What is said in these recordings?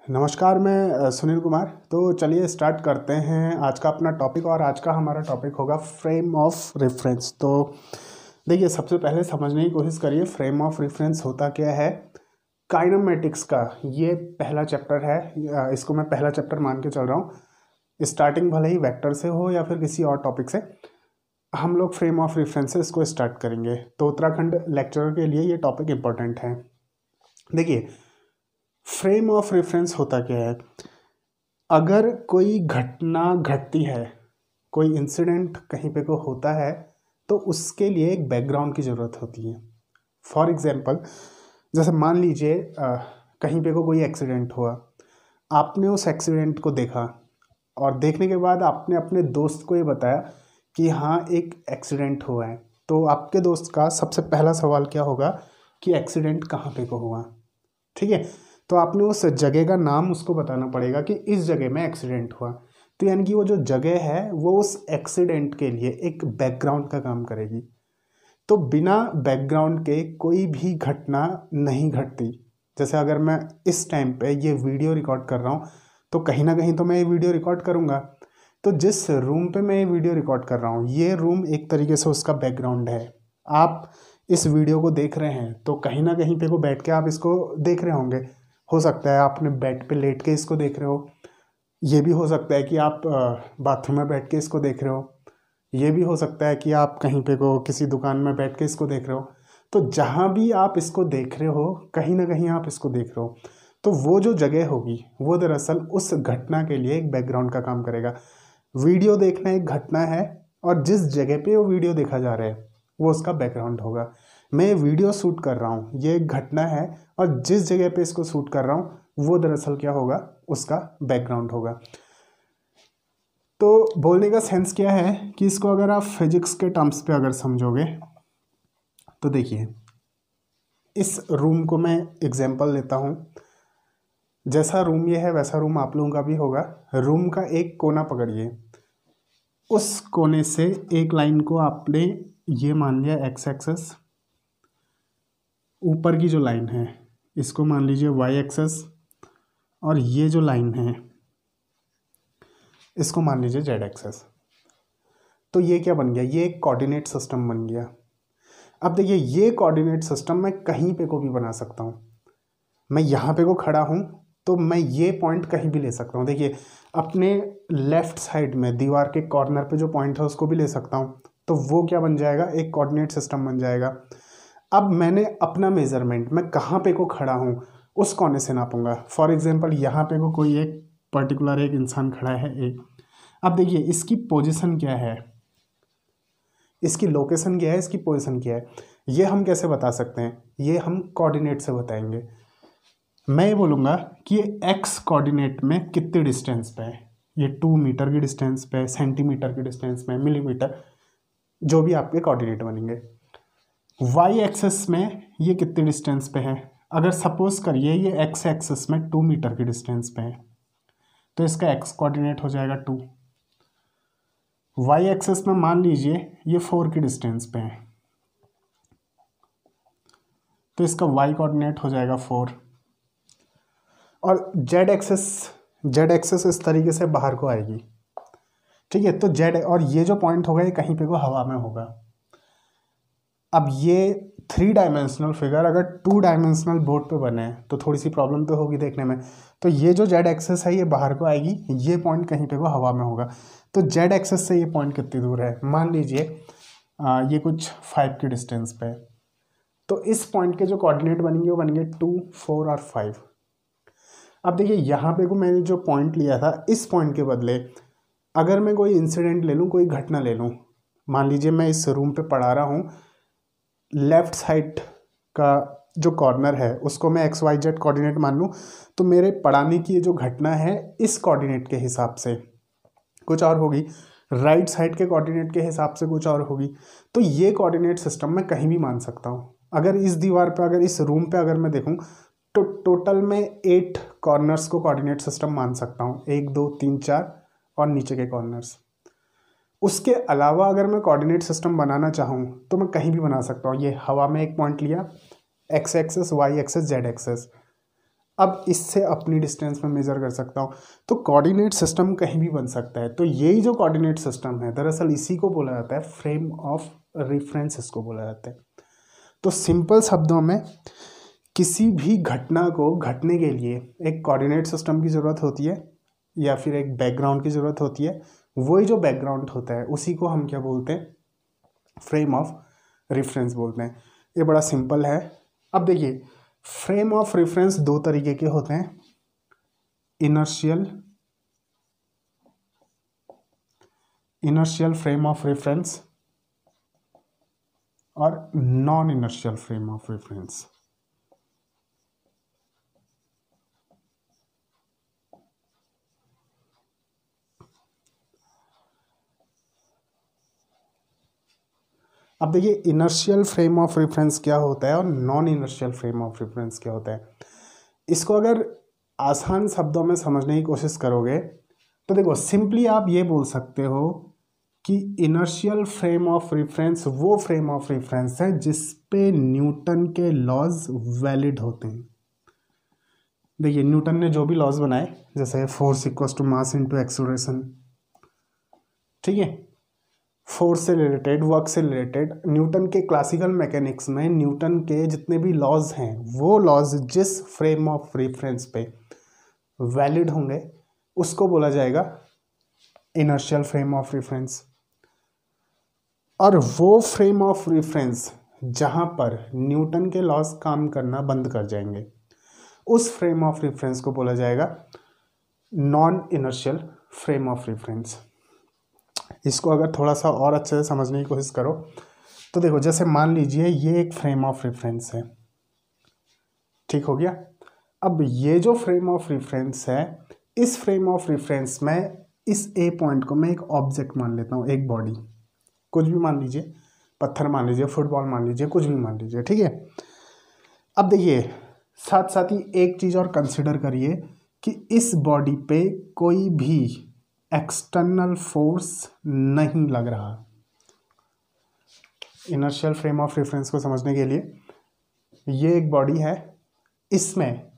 नमस्कार, मैं सुनील कुमार। तो चलिए स्टार्ट करते हैं आज का अपना टॉपिक। और आज का हमारा टॉपिक होगा फ्रेम ऑफ रेफरेंस। तो देखिए, सबसे पहले समझने की कोशिश करिए फ्रेम ऑफ रेफरेंस होता क्या है। काइनेमेटिक्स का ये पहला चैप्टर है, इसको मैं पहला चैप्टर मान के चल रहा हूँ। स्टार्टिंग भले ही वेक्टर से हो या फिर किसी और टॉपिक से, हम लोग फ्रेम ऑफ रेफरेंस से इसको स्टार्ट करेंगे। तो उत्तराखंड लेक्चरर के लिए ये टॉपिक इम्पोर्टेंट है। देखिए, फ्रेम ऑफ रेफरेंस होता क्या है। अगर कोई घटना घटती है, कोई इंसिडेंट कहीं पे को होता है, तो उसके लिए एक बैकग्राउंड की ज़रूरत होती है। फॉर एग्जांपल, जैसे मान लीजिए कहीं पे को कोई एक्सीडेंट हुआ, आपने उस एक्सीडेंट को देखा और देखने के बाद आपने अपने दोस्त को ये बताया कि हाँ, एक एक्सीडेंट हुआ है। तो आपके दोस्त का सबसे पहला सवाल क्या होगा कि एक्सीडेंट कहाँ पे को हुआ। ठीक है, तो आपने उस जगह का नाम उसको बताना पड़ेगा कि इस जगह में एक्सीडेंट हुआ। तो यानी कि वो जो जगह है वो उस एक्सीडेंट के लिए एक बैकग्राउंड का काम करेगी। तो बिना बैकग्राउंड के कोई भी घटना नहीं घटती। जैसे अगर मैं इस टाइम पे ये वीडियो रिकॉर्ड कर रहा हूँ, तो कहीं ना कहीं तो मैं ये वीडियो रिकॉर्ड करूँगा। तो जिस रूम पे मैं ये वीडियो रिकॉर्ड कर रहा हूँ, ये रूम एक तरीके से उसका बैकग्राउंड है। आप इस वीडियो को देख रहे हैं तो कहीं ना कहीं पे को बैठ के आप इसको देख रहे होंगे। हो सकता है आपने बेड पे लेट के इसको देख रहे हो, ये भी हो सकता है कि आप बाथरूम में बैठ के इसको देख रहे हो, ये भी हो सकता है कि आप कहीं पे को किसी दुकान में बैठ के इसको देख रहे हो। तो जहाँ भी आप इसको देख रहे हो, कहीं ना कहीं आप इसको देख रहे हो। तो वो जो जगह होगी वो दरअसल उस घटना के लिए एक बैकग्राउंड का काम करेगा। वीडियो देखना एक घटना है और जिस जगह पे वो वीडियो देखा जा रहा है वो उसका बैकग्राउंड होगा। मैं वीडियो शूट कर रहा हूँ, ये एक घटना है, और जिस जगह पे इसको शूट कर रहा हूँ वो दरअसल क्या होगा, उसका बैकग्राउंड होगा। तो बोलने का सेंस क्या है कि इसको अगर आप फिजिक्स के टर्म्स पे अगर समझोगे तो देखिए, इस रूम को मैं एग्जांपल लेता हूँ। जैसा रूम ये है वैसा रूम आप लोगों का भी होगा। रूम का एक कोना पकड़िए, उस कोने से एक लाइन को आपने ये मान लिया एक्स एक्सेस, ऊपर की जो लाइन है इसको मान लीजिए वाई एक्सेस, और ये जो लाइन है इसको मान लीजिए जेड एक्सेस। तो ये क्या बन गया, ये एक कोऑर्डिनेट सिस्टम बन गया। अब देखिए, ये कोऑर्डिनेट सिस्टम मैं कहीं पे को भी बना सकता हूँ। मैं यहाँ पे को खड़ा हूँ तो मैं ये पॉइंट कहीं भी ले सकता हूँ। देखिए, अपने लेफ्ट साइड में दीवार के कॉर्नर पे जो पॉइंट है उसको भी ले सकता हूँ। तो वो क्या बन जाएगा, एक कोऑर्डिनेट सिस्टम बन जाएगा। अब मैंने अपना मेजरमेंट, मैं कहाँ पे को खड़ा हूँ उस कोने से नापूंगा। फॉर एग्जांपल, यहाँ पे को कोई एक पर्टिकुलर एक इंसान खड़ा है ए। अब देखिए, इसकी पोजीशन क्या है, इसकी लोकेशन क्या है, इसकी पोजीशन क्या है, ये हम कैसे बता सकते हैं, ये हम कोऑर्डिनेट से बताएंगे। मैं ये बोलूँगा कि ये एक्स कोऑर्डिनेट में कितने डिस्टेंस पे है। ये 2 मीटर की डिस्टेंस पे, सेंटीमीटर की डिस्टेंस में, मिलीमीटर, जो भी आपके कोऑर्डिनेट बनेंगे। वाई एक्सेस में ये कितने डिस्टेंस पे है। अगर सपोज करिए ये एक्स एक्सेस में 2 मीटर की डिस्टेंस पे है, तो इसका एक्स कोऑर्डिनेट हो जाएगा 2। वाई एक्सेस में मान लीजिए ये 4 की डिस्टेंस पे है, तो इसका वाई कोऑर्डिनेट हो जाएगा 4। और जेड एक्सेस इस तरीके से बाहर को आएगी। ठीक है, तो जेड, और ये जो पॉइंट होगा ये कहीं पे को हवा में होगा। अब ये 3 डायमेंशनल फिगर अगर 2 डायमेंशनल बोर्ड पे बने तो थोड़ी सी प्रॉब्लम तो होगी देखने में। तो ये जो जेड एक्सेस है ये बाहर को आएगी, ये पॉइंट कहीं पे को हवा में होगा। तो जेड एक्सेस से ये पॉइंट कितनी दूर है, मान लीजिए ये कुछ 5 की डिस्टेंस पे है। तो इस पॉइंट के जो कोऑर्डिनेट बनेंगे वो बनेंगे 2, 4 और 5। अब देखिए, यहाँ पे को मैंने जो पॉइंट लिया था, इस पॉइंट के बदले अगर मैं कोई इंसिडेंट ले लूँ, कोई घटना ले लूँ, मान लीजिए मैं इस रूम पे पढ़ा रहा हूँ, लेफ्ट साइड का जो कॉर्नर है उसको मैं एक्स वाई जेड कोऑर्डिनेट मान लूँ, तो मेरे पढ़ाने की ये जो घटना है इस कोऑर्डिनेट के हिसाब से कुछ और होगी, राइट साइड के कोऑर्डिनेट के हिसाब से कुछ और होगी। तो ये कोऑर्डिनेट सिस्टम मैं कहीं भी मान सकता हूँ। अगर इस दीवार पे, अगर इस रूम पे अगर मैं देखूँ तो टोटल में 8 कॉर्नर्स को कोऑर्डिनेट सिस्टम मान सकता हूँ, 1 2 3 4 और नीचे के कॉर्नर्स। उसके अलावा अगर मैं कोऑर्डिनेट सिस्टम बनाना चाहूँ तो मैं कहीं भी बना सकता हूँ। ये हवा में एक पॉइंट लिया, X axis, Y axis, Z axis. अब इससे अपनी डिस्टेंस में मेज़र कर सकता हूँ। तो कोऑर्डिनेट सिस्टम कहीं भी बन सकता है। तो यही जो कोऑर्डिनेट सिस्टम है दरअसल इसी को बोला जाता है फ्रेम ऑफ रेफरेंस, इसको बोला जाता है। तो सिंपल शब्दों में किसी भी घटना को घटने के लिए एक कोऑर्डिनेट सिस्टम की ज़रूरत होती है या फिर एक बैकग्राउंड की ज़रूरत होती है। वही जो बैकग्राउंड होता है उसी को हम क्या बोलते हैं, फ्रेम ऑफ रेफरेंस बोलते हैं। ये बड़ा सिंपल है। अब देखिए फ्रेम ऑफ रेफरेंस दो तरीके के होते हैं, इनर्शियल फ्रेम ऑफ रेफरेंस और non inertial frame of reference. अब देखिए इनर्शियल फ्रेम ऑफ रेफरेंस क्या होता है और non inertial frame of reference क्या होता है। इसको अगर आसान शब्दों में समझने की कोशिश करोगे तो देखो सिंपली आप ये बोल सकते हो कि इनर्शियल फ्रेम ऑफ रेफरेंस वो फ्रेम ऑफ रेफरेंस है जिस पे न्यूटन के लॉज वैलिड होते हैं। देखिए न्यूटन ने जो भी लॉज बनाए, जैसे force equals to mass into acceleration, ठीक है, फोर्स से रिलेटेड, वर्क से रिलेटेड, न्यूटन के क्लासिकल मैकेनिक्स में न्यूटन के जितने भी लॉज हैं वो लॉज जिस फ्रेम ऑफ रेफरेंस पे वैलिड होंगे उसको बोला जाएगा इनर्शियल फ्रेम ऑफ रेफरेंस। और वो फ्रेम ऑफ रेफरेंस जहां पर न्यूटन के लॉज काम करना बंद कर जाएंगे उस फ्रेम ऑफ रेफरेंस को बोला जाएगा non inertial frame of reference. इसको अगर थोड़ा सा और अच्छे से समझने की कोशिश करो तो देखो जैसे मान लीजिए ये एक फ्रेम ऑफ रेफरेंस है, ठीक हो गया। अब ये जो फ्रेम ऑफ रेफरेंस है, इस फ्रेम ऑफ रेफरेंस में इस ए पॉइंट को मैं एक ऑब्जेक्ट मान लेता हूँ, एक बॉडी, कुछ भी मान लीजिए, पत्थर मान लीजिए, फुटबॉल मान लीजिए, कुछ भी मान लीजिए, ठीक है। अब देखिए साथ साथ ही एक चीज़ और कंसिडर करिए कि इस बॉडी पे कोई भी एक्सटर्नल फोर्स नहीं लग रहा। इनर्शियल फ्रेम ऑफ रेफरेंस को समझने के लिए ये एक बॉडी है, इसमें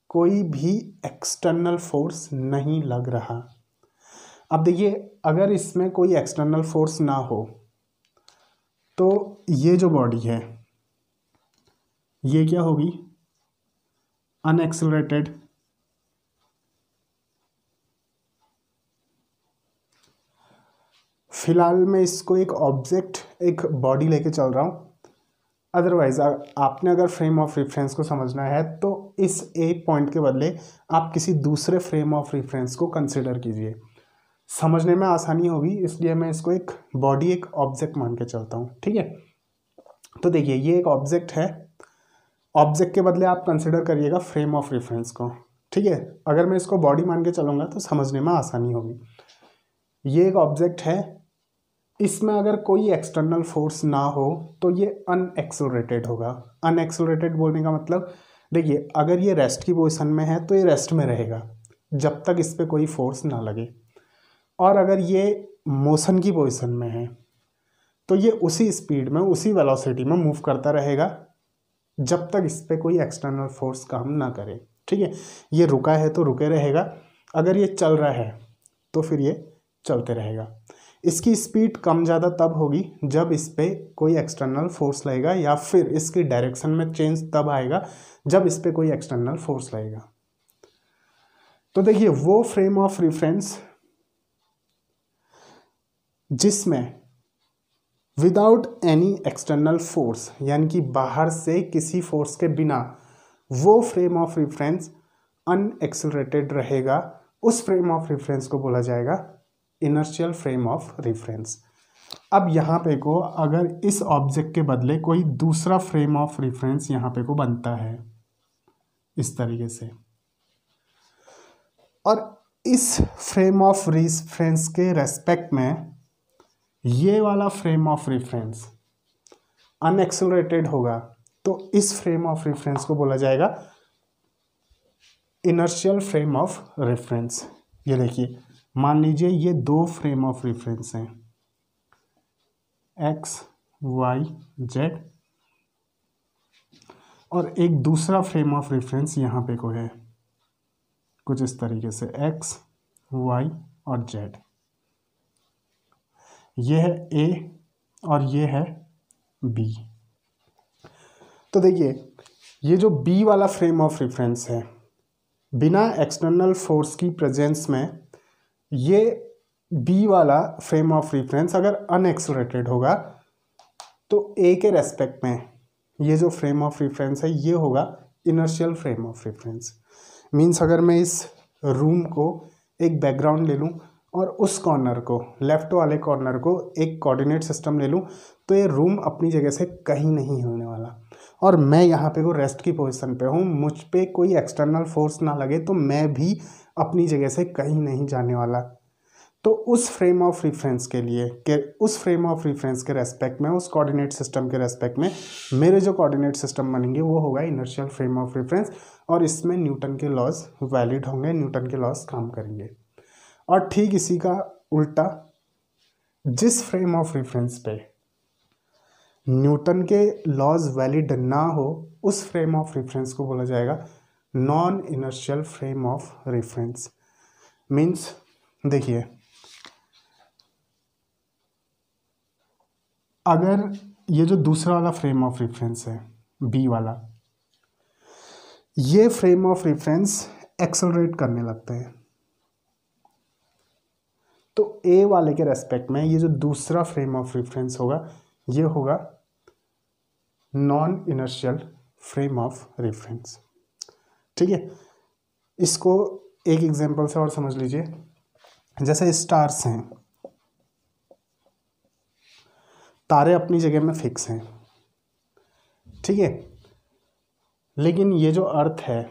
कोई भी एक्सटर्नल फोर्स नहीं लग रहा। अब देखिए अगर इसमें कोई एक्सटर्नल फोर्स ना हो तो ये जो बॉडी है ये क्या होगी, अनएक्सेलरेटेड। फिलहाल मैं इसको एक ऑब्जेक्ट, एक बॉडी लेके चल रहा हूँ। अदरवाइज आपने अगर फ्रेम ऑफ रेफरेंस को समझना है तो इस ए पॉइंट के बदले आप किसी दूसरे फ्रेम ऑफ रेफरेंस को कंसिडर कीजिए, समझने में आसानी होगी। इसलिए मैं इसको एक बॉडी, एक ऑब्जेक्ट मान के चलता हूँ, ठीक है। तो देखिए ये एक ऑब्जेक्ट है, ऑब्जेक्ट के बदले आप कंसिडर करिएगा फ्रेम ऑफ रेफरेंस को, ठीक है। अगर मैं इसको बॉडी मान के चलूँगा तो समझने में आसानी होगी। ये एक ऑब्जेक्ट है, इसमें अगर कोई एक्सटर्नल फोर्स ना हो तो ये अनएक्सेलरेटेड होगा। अनएक्सेलरेटेड बोलने का मतलब देखिए अगर ये रेस्ट की पोजीशन में है तो ये रेस्ट में रहेगा जब तक इस पर कोई फोर्स ना लगे, और अगर ये मोशन की पोजीशन में है तो ये उसी स्पीड में, उसी वेलोसिटी में मूव करता रहेगा जब तक इस पर कोई एक्सटर्नल फोर्स काम ना करे, ठीक है। ये रुका है तो रुके रहेगा, अगर ये चल रहा है तो फिर ये चलते रहेगा। इसकी स्पीड कम ज़्यादा तब होगी जब इस पर कोई एक्सटर्नल फोर्स लगेगा, या फिर इसकी डायरेक्शन में चेंज तब आएगा जब इस पर कोई एक्सटर्नल फोर्स लगेगा। तो देखिए वो फ्रेम ऑफ रेफरेंस जिसमें विदाउट एनी एक्सटर्नल फोर्स, यानी कि बाहर से किसी फोर्स के बिना वो फ्रेम ऑफ रेफरेंस अनएक्सेलरेटेड रहेगा, उस फ्रेम ऑफ रेफरेंस को बोला जाएगा इनर्शियल फ्रेम ऑफ रेफरेंस। अब यहाँ पे को अगर इस ऑब्जेक्ट के बदले कोई दूसरा फ्रेम ऑफ रेफरेंस यहाँ पे को बनता है इस तरीके से, और इस फ्रेम ऑफ रेफरेंस के रेस्पेक्ट में ये वाला फ्रेम ऑफ रेफरेंस अनएक्सेलरेटेड होगा, तो इस फ्रेम ऑफ रेफरेंस को बोला जाएगा इनर्शियल फ्रेम ऑफ रेफरेंस। ये देखिए मान लीजिए ये दो फ्रेम ऑफ रेफरेंस हैं, एक्स वाई जेड, और एक दूसरा फ्रेम ऑफ रेफरेंस यहाँ पे को है कुछ इस तरीके से एक्स, वाई और जेड। ये है ए और ये है बी। तो देखिए ये जो बी वाला फ्रेम ऑफ रेफरेंस है, बिना एक्सटर्नल फोर्स की प्रेजेंस में ये बी वाला फ्रेम ऑफ रेफरेंस अगर अनएक्सलरेटेड होगा तो ए के रेस्पेक्ट में ये जो फ्रेम ऑफ रेफरेंस है ये होगा inertial frame of reference. Means अगर मैं इस रूम को एक बैकग्राउंड ले लूँ और उस कॉर्नर को, लेफ्ट वाले कॉर्नर को एक कोऑर्डिनेट सिस्टम ले लूँ तो ये रूम अपनी जगह से कहीं नहीं होने वाला और मैं यहाँ पे को रेस्ट की पोजीशन पे हूँ, मुझ पे कोई एक्सटर्नल फोर्स ना लगे तो मैं भी अपनी जगह से कहीं नहीं जाने वाला। तो उस फ्रेम ऑफ रेफरेंस के लिए उस फ्रेम ऑफ रेफरेंस के रेस्पेक्ट में, उस कोऑर्डिनेट सिस्टम के रेस्पेक्ट में मेरे जो कोऑर्डिनेट सिस्टम बनेंगे वो होगा इनर्शियल फ्रेम ऑफ रेफरेंस और इसमें न्यूटन के लॉज वैलिड होंगे, न्यूटन के लॉज काम करेंगे। और ठीक इसी का उल्टा, जिस फ्रेम ऑफ रेफरेंस पे न्यूटन के लॉज वैलिड ना हो उस फ्रेम ऑफ रेफरेंस को बोला जाएगा non inertial frame of reference. Means देखिए अगर ये जो दूसरा वाला फ्रेम ऑफ रेफरेंस है बी वाला, ये फ्रेम ऑफ रेफरेंस एक्सेलरेट करने लगते हैं तो ए वाले के रेस्पेक्ट में ये जो दूसरा फ्रेम ऑफ रेफरेंस होगा ये होगा non inertial frame of reference. ठीक है, इसको एक एग्जांपल से और समझ लीजिए। जैसे स्टार्स हैं, तारे अपनी जगह में फिक्स हैं, ठीक है, लेकिन ये जो अर्थ है,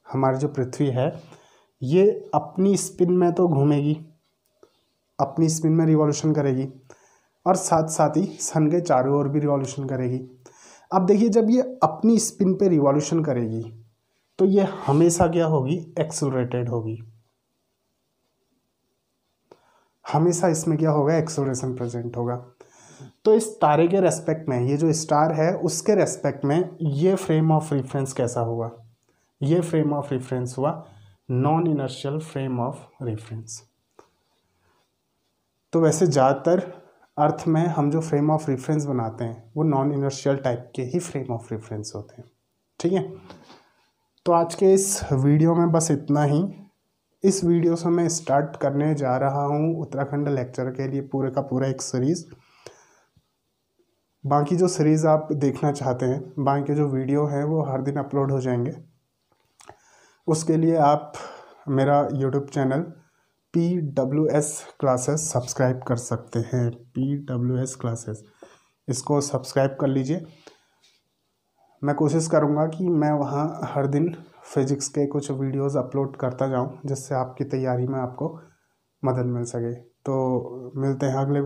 हमारी जो पृथ्वी है, ये अपनी स्पिन में तो घूमेगी, अपनी स्पिन में रिवॉल्यूशन करेगी और साथ साथ ही सन के चारों ओर भी रिवॉल्यूशन करेगी। अब देखिए जब ये अपनी स्पिन पे रिवॉल्यूशन करेगी तो ये हमेशा क्या होगी, एक्सेलरेटेड होगी, हमेशा इसमें क्या होगा, एक्सेलरेशन प्रेजेंट होगा। तो इस तारे के रेस्पेक्ट में, ये जो स्टार है उसके रेस्पेक्ट में ये फ्रेम ऑफ रेफरेंस कैसा हुआ, ये फ्रेम ऑफ रेफरेंस हुआ non inertial frame of reference. तो वैसे ज़्यादातर अर्थ में हम जो फ्रेम ऑफ रेफरेंस बनाते हैं वो नॉन इनर्शियल टाइप के ही फ्रेम ऑफ रेफरेंस होते हैं। ठीक है, तो आज के इस वीडियो में बस इतना ही। इस वीडियो से मैं स्टार्ट करने जा रहा हूँ उत्तराखंड लेक्चर के लिए पूरे का पूरा एक सीरीज़। बाकी जो सीरीज़ आप देखना चाहते हैं, बाकी जो वीडियो हैं वो हर दिन अपलोड हो जाएंगे। उसके लिए आप मेरा YouTube channel PWS classes subscribe कर सकते हैं। PWS क्लासेस, इसको सब्सक्राइब कर लीजिए। मैं कोशिश करूँगा कि मैं वहाँ हर दिन फिज़िक्स के कुछ वीडियोस अपलोड करता जाऊँ जिससे आपकी तैयारी में आपको मदद मिल सके। तो मिलते हैं अगले